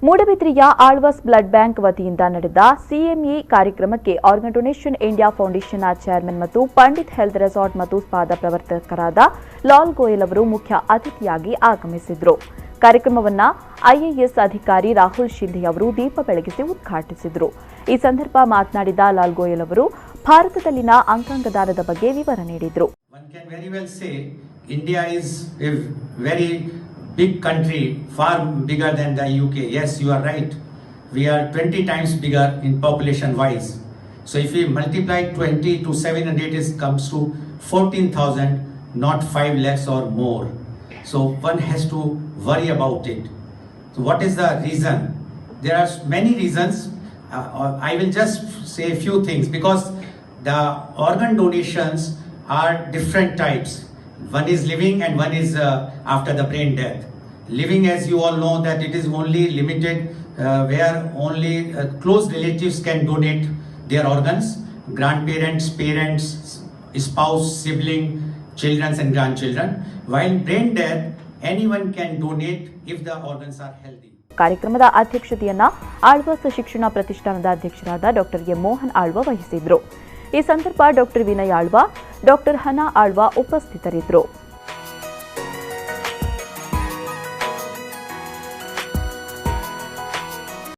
ಮೂಡಬಿದ್ರಿಯ Alva's blood bank ವತಿಯಿಂದ ನಡೆದ CME ಕಾರ್ಯಕ್ರಮಕ್ಕೆ ಆರ್ಗನ್ ಡೊನೇಷನ್ ಇಂಡಿಯಾ ಫೌಂಡೇಶನ್ನ ಚೇರ್ಮನ್ ಮತ್ತು ಪಂಡಿತ್ ಹೆಲ್ತ್ ರೆಸಾರ್ಟ್ ಮತ್ತು ಸ್ಪಾದ ಪ್ರವರ್ತಕರಾದ ಲಾಲ್ ಗೋಯಲ್ ಅವರು ಮುಖ್ಯ ಅತಿಥಿಯಾಗಿ ಆಗಮಿಸಿದರು. ಕಾರ್ಯಕ್ರಮವನ್ನು ಐಎಎಸ್ ಅಧಿಕಾರಿ ರಾಹುಲ್ ಶಿಂಧೆ ಅವರು ದೀಪ ಬೆಳಗಿಸಿ ಉದ್ಘಾಟಿಸಿದರು. ಈ ಸಂದರ್ಭ ಮಾತನಾಡಿದ ಲಾಲ್ ಗೋಯಲ್ ಅವರು ಭಾರತದಲ್ಲಿನ ಅಂಗಾಂಗ ದಾನದ ಬಗ್ಗೆ ವಿವರ ನೀಡಿದರು. Big country, far bigger than the UK. Yes, you are right. We are 20 times bigger in population wise. So if we multiply 20 to 700, it comes to 14,000, not 5 lakhs or more. So one has to worry about it. So what is the reason? There are many reasons. I will just say a few things because the organ donations are different types. One is living and one is after the brain death. Living, as you all know, that it is only limited where only close relatives can donate their organs. Grandparents, parents, spouse, sibling, children and grandchildren. While brain death, anyone can donate if the organs are healthy. ಕಾರ್ಯಕ್ರಮದ ಅಧ್ಯಕ್ಷತೆಯನ್ನ ಆಳ್ವಾಸ್ ಶಿಕ್ಷಣ ಪ್ರತಿಷ್ಠಾನದ ಅಧ್ಯಕ್ಷರಾದ doctor M Mohan Alva ವಹಿಸಿದ್ರು. ಈ ಸಂದರ್ಭ doctor Vinay Alva, doctor ಹನಾ Alva ಉಪಸ್ಥಿತರಿದ್ದರು.